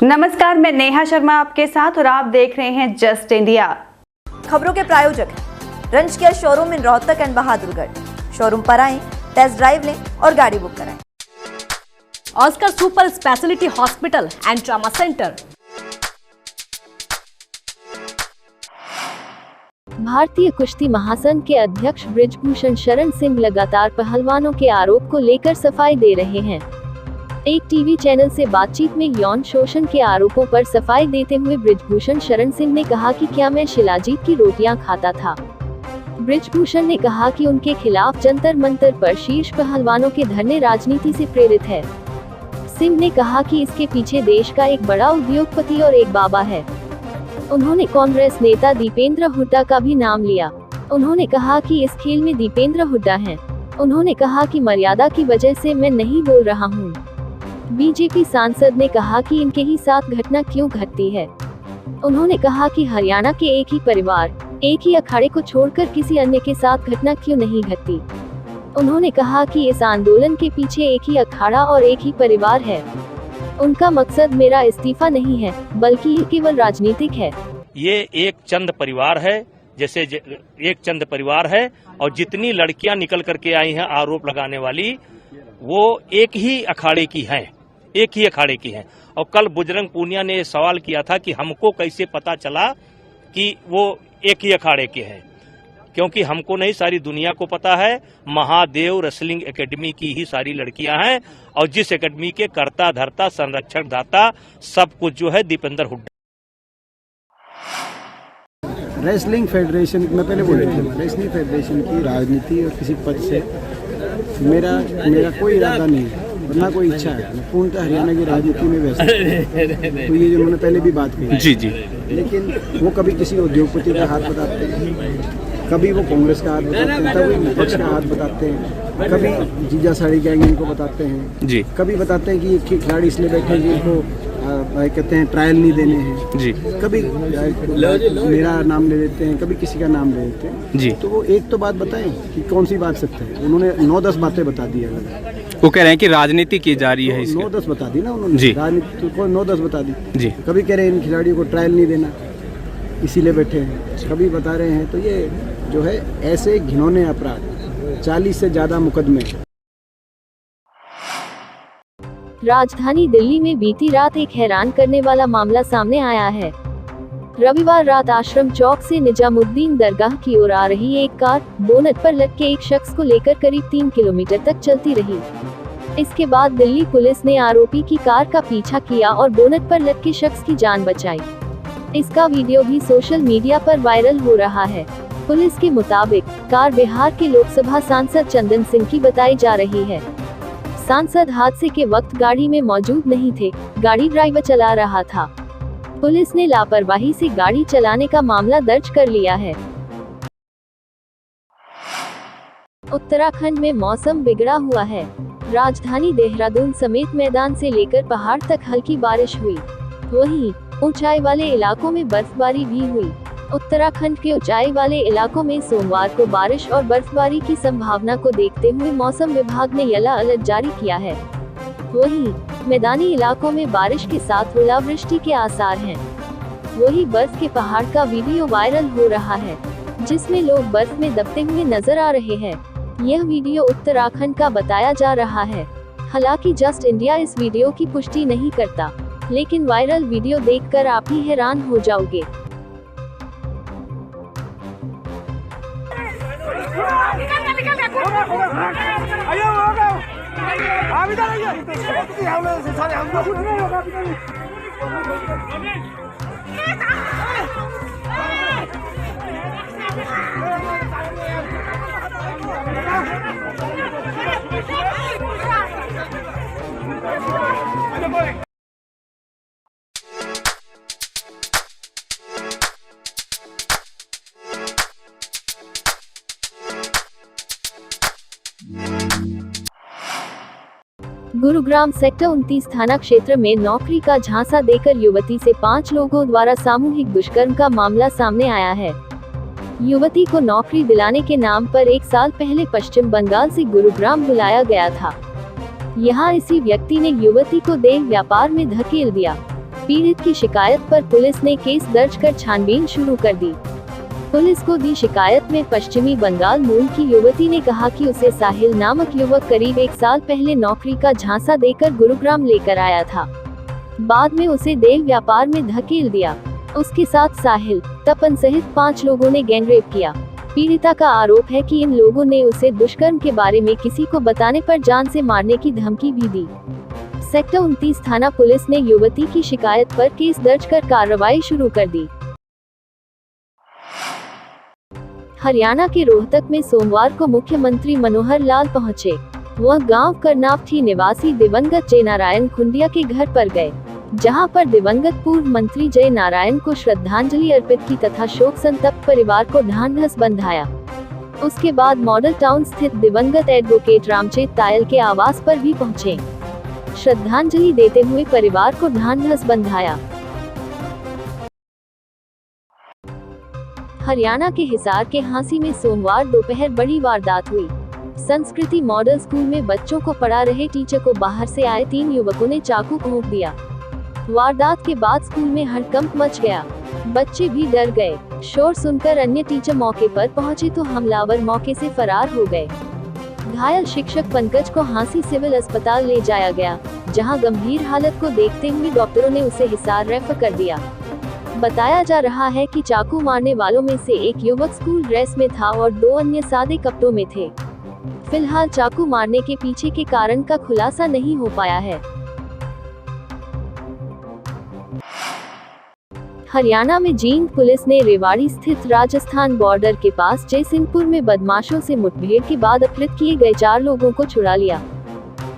नमस्कार, मैं नेहा शर्मा आपके साथ और आप देख रहे हैं जस्ट इंडिया। खबरों के प्रायोजक हैं रंज care showroom in Rohtak and Bahadurgarh. Showroom पर आएं, टेस्ट ड्राइव लें और गाड़ी बुक कराएं। Oscar super speciality hospital and trauma centre. भारतीय कुश्ती महासंघ के अध्यक्ष बृजभूषण शरण सिंह लगातार पहलवानों के आरोप को लेकर सफाई दे रहे हैं। एक टीवी चैनल से बातचीत में यौन शोषण के आरोपों पर सफाई देते हुए बृजभूषण शरण सिंह ने कहा कि क्या मैं शिलाजीत की रोटियां खाता था। बृजभूषण ने कहा कि उनके खिलाफ जंतर मंतर पर शीर्ष पहलवानों के धरने राजनीति से प्रेरित है। सिंह ने कहा कि इसके पीछे देश का एक बड़ा उद्योगपति और एक बाबा है। उन्होंने कांग्रेस नेता दीपेंद्र हुड्डा का भी नाम लिया। उन्होंने कहा कि इस खेल में दीपेंद्र हुड्डा हैं। उन्होंने कहा कि मर्यादा की वजह से मैं नहीं बोल रहा हूं। बीजेपी सांसद ने कहा कि इनके ही साथ घटना क्यों घटती है। उन्होंने कहा कि हरियाणा के एक ही परिवार, एक ही अखाड़े को छोड़कर किसी अन्य के साथ घटना क्यों नहीं घटती। उन्होंने कहा कि इस आंदोलन के पीछे एक ही अखाड़ा और एक ही परिवार है। उनका मकसद मेरा इस्तीफा नहीं है, बल्कि ये केवल राजनीतिक है। ये एक चंद परिवार है, जैसे एक चंद परिवार है और जितनी लड़कियां निकल करके आई हैं आरोप लगाने वाली, वो एक ही अखाड़े की हैं, एक ही अखाड़े की हैं। और कल बजरंग पूनिया ने सवाल किया था कि हमको कैसे पता चला कि वो एक ही अखाड़े के हैं, क्योंकि हमको नहीं, सारी दुनिया को पता है। महादेव रेसलिंग एकेडमी की ही सारी लड़कियां हैं और जिस एकेडमी के कर्ता धर्ता संरक्षण दाता सब कुछ जो है दीपेंद्र हुड्डा। रेसलिंग फेडरेशन, मैं पहले बोल रही थी, रेसलिंग फेडरेशन की राजनीति और किसी पद से मेरा कोई इरादा नहीं है और ना कोई इच्छा है। मैं पूर्णतः हरियाणा की राजनीति में व्यस्त हूं। तो ये जो उन्होंने पहले भी बात की जी, लेकिन वो कभी किसी उद्योगपति का हाथ बताते हैं, कभी वो कांग्रेस का हाथ बताते हैं, कभी विपक्ष का हाथ बताते हैं, कभी जीजा साड़ी गैंग इनको बताते हैं जी, कभी बताते हैं कि ये खिलाड़ी इसलिए बैठे हैं जिनको कहते हैं ट्रायल नहीं देने हैं जी, कभी मेरा नाम ले लेते हैं, कभी किसी का नाम ले लेते हैं जी। तो वो एक तो बात बताएं कि कौन सी बात सत्य है। उन्होंने 9-10 बातें बता दी अलग। वो कह रहे हैं कि राजनीति की जा रही है। 9-10 बता दी ना उन्होंने जी, राजनीति को 9-10 बता दी जी। कभी कह रहे हैं इन खिलाड़ियों को ट्रायल नहीं देना, इसीलिए बैठे हैं, कभी बता रहे हैं। तो ये जो है ऐसे घिनौने अपराध, 40 से ज्यादा मुकदमे। राजधानी दिल्ली में बीती रात एक हैरान करने वाला मामला सामने आया है। रविवार रात आश्रम चौक से निजामुद्दीन दरगाह की ओर आ रही एक कार बोनट पर लटके एक शख्स को लेकर करीब 3 किलोमीटर तक चलती रही। इसके बाद दिल्ली पुलिस ने आरोपी की कार का पीछा किया और बोनट पर लटके शख्स की जान बचाई। इसका वीडियो भी सोशल मीडिया पर वायरल हो रहा है। पुलिस के मुताबिक कार बिहार के लोकसभा सांसद चंदन सिंह की बताई जा रही है। सांसद हादसे के वक्त गाड़ी में मौजूद नहीं थे, गाड़ी ड्राइवर चला रहा था। पुलिस ने लापरवाही से गाड़ी चलाने का मामला दर्ज कर लिया है। उत्तराखंड में मौसम बिगड़ा हुआ है। राजधानी देहरादून समेत मैदान से लेकर पहाड़ तक हल्की बारिश हुई। वहीं ऊंचाई वाले इलाकों में बर्फबारी भी हुई। उत्तराखंड के ऊंचाई वाले इलाकों में सोमवार को बारिश और बर्फबारी की संभावना को देखते हुए मौसम विभाग ने येलो अलर्ट जारी किया है। वहीं मैदानी इलाकों में बारिश के साथ ओलावृष्टि के आसार हैं। वहीं बर्फ के पहाड़ का वीडियो वायरल हो रहा है, जिसमें लोग बर्फ में दबते हुए नजर आ रहे हैं। यह वीडियो उत्तराखंड का बताया जा रहा है। हालांकि जस्ट इंडिया इस वीडियो की पुष्टि नहीं करता, लेकिन वायरल वीडियो देखकर आप ही हैरान हो जाओगे। गुरुग्राम सेक्टर 29 थाना क्षेत्र में नौकरी का झांसा देकर युवती से 5 लोगों द्वारा सामूहिक दुष्कर्म का मामला सामने आया है। युवती को नौकरी दिलाने के नाम पर 1 साल पहले पश्चिम बंगाल से गुरुग्राम बुलाया गया था। यहाँ इसी व्यक्ति ने युवती को देह व्यापार में धकेल दिया। पीड़ित की शिकायत पर पुलिस ने केस दर्ज कर छानबीन शुरू कर दी। पुलिस को दी शिकायत में पश्चिमी बंगाल मूल की युवती ने कहा कि उसे साहिल नामक युवक करीब 1 साल पहले नौकरी का झांसा देकर गुरुग्राम लेकर आया था। बाद में उसे देह व्यापार में धकेल दिया। उसके साथ साहिल, तपन सहित 5 लोगों ने गैंगरेप किया। पीड़िता का आरोप है कि इन लोगों ने उसे दुष्कर्म के बारे में किसी को बताने पर जान से मारने की धमकी भी दी। सेक्टर 29 थाना पुलिस ने युवती की शिकायत पर केस दर्ज कर कार्रवाई शुरू कर दी। हरियाणा के रोहतक में सोमवार को मुख्यमंत्री मनोहर लाल पहुंचे। वह गांव करनावठी निवासी दिवंगत जय नारायण खुंडिया के घर पर गए, जहां पर दिवंगत पूर्व मंत्री जय नारायण को श्रद्धांजलि अर्पित की तथा शोक संतप्त परिवार को ढांढस बंधाया। उसके बाद मॉडल टाउन स्थित दिवंगत एडवोकेट रामचेत तायल के आवास पर भी पहुंचे। श्रद्धांजलि देते हुए परिवार को ढांढस बंधाया। हरियाणा के हिसार के हांसी में सोमवार दोपहर बड़ी वारदात हुई। संस्कृति मॉडल स्कूल में बच्चों को पढ़ा रहे टीचर को बाहर से आए 3 युवकों ने चाकू घोंप दिया। वारदात के बाद स्कूल में हड़कंप मच गया। बच्चे भी डर गए। शोर सुनकर अन्य टीचर मौके पर पहुंचे तो हमलावर मौके से फरार हो गए। घायल शिक्षक पंकज को हांसी सिविल अस्पताल ले जाया गया, जहां गंभीर हालत को देखते हुए डॉक्टरों ने उसे हिसार रेफर कर दिया। बताया जा रहा है कि चाकू मारने वालों में से एक युवक स्कूल ड्रेस में था और 2 अन्य सादे कपड़ों में थे। फिलहाल चाकू मारने के पीछे के कारण का खुलासा नहीं हो पाया है। हरियाणा में जींद पुलिस ने रेवाड़ी स्थित राजस्थान बॉर्डर के पास जयसिंहपुर में बदमाशों से मुठभेड़ के बाद अपहृत किए गए 4 लोगों को छुड़ा लिया।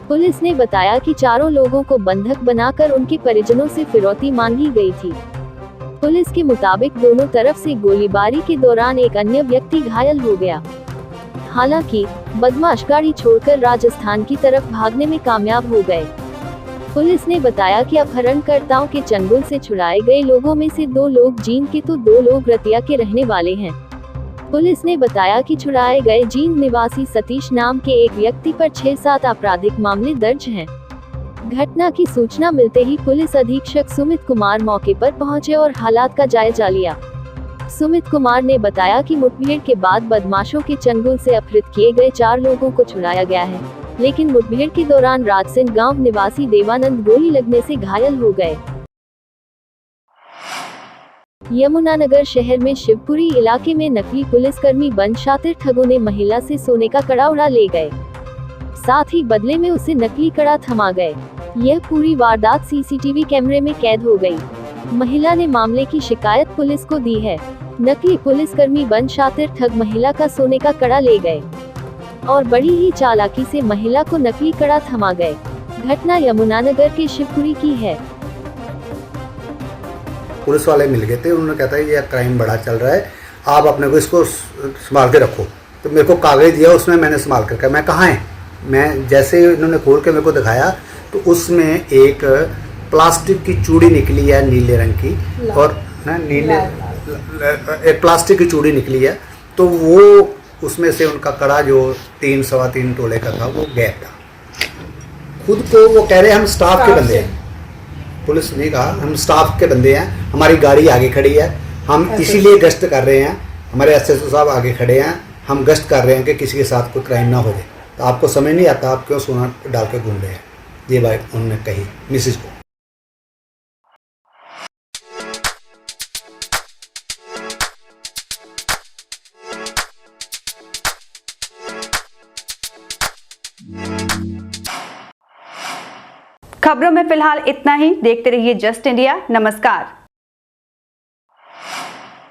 पुलिस ने बताया कि चारों लोगों को बंधक बनाकर उनके परिजनों से फिरौती मांगी गई थी। पुलिस के मुताबिक दोनों तरफ से गोलीबारी के दौरान एक अन्य व्यक्ति घायल हो गया। हालांकि बदमाश गाड़ी छोड़कर राजस्थान की तरफ भागने में कामयाब हो गए। पुलिस ने बताया कि अपहरणकर्ताओं के चंगुल से छुड़ाए गए लोगों में से 2 लोग जींद के तो 2 लोग रतिया के रहने वाले हैं। पुलिस ने बताया कि छुड़ाए गए जींद निवासी सतीश नाम के एक व्यक्ति पर 6-7 आपराधिक मामले दर्ज हैं। घटना की सूचना मिलते ही पुलिस अधीक्षक सुमित कुमार मौके पर पहुंचे और हालात का जायजा लिया। सुमित कुमार ने बताया कि मुठभेड़ के बाद बदमाशों के चंगुल से अपहृत किए गए 4 लोगों को छुड़ाया गया है, लेकिन मुठभेड़ के दौरान राजसिंह गांव निवासी देवानंद गोली लगने से घायल हो गए। यमुनानगर शहर में शिवपुरी इलाके में नकली पुलिसकर्मी बन शातिर ठगों ने महिला से सोने का कड़ा उड़ा ले गए, साथ ही बदले में उसे नकली कड़ा थमा गए। यह पूरी वारदात सीसीटीवी कैमरे में कैद हो गई। महिला ने मामले की शिकायत पुलिस को दी है। नकली पुलिसकर्मी बन शातिर ठग महिला का सोने का कड़ा ले गए और बड़ी ही चालाकी से महिला को नकली कड़ा थमा गए। घटना यमुनानगर के शिवपुरी की है। पुलिस वाले मिल गए थे, उन्होंने कहता है ये क्राइम बड़ा चल रहा है, आप अपने को इसको संभाल के रखो। तो मेरे को कागज दिया, उसमें मैंने संभाल कर कहा मैं कहाँ है। मैं जैसे इन्होंने खोल के मेरे को दिखाया तो उसमें एक प्लास्टिक की चूड़ी निकली है नीले रंग की, और नीले एक प्लास्टिक की चूड़ी निकली है। तो वो उसमें से उनका कड़ा जो 3-3.25 तोले का था वो गैप था। खुद को वो कह रहे हैं हम स्टाफ के बंदे हैं। पुलिस ने कहा हम स्टाफ के बंदे हैं, हमारी गाड़ी आगे खड़ी है, हम इसीलिए गश्त कर रहे हैं, हमारे एसएसओ साहब आगे खड़े हैं, हम गश्त कर रहे हैं कि किसी के साथ कोई क्राइम ना हो जाए। तो आपको समझ नहीं आता आप क्यों सोना डाल के घूम रहे हैं। ये बात उन्होंने कही मिसेज को। खबरों में फिलहाल इतना ही। देखते रहिए जस्ट इंडिया। नमस्कार।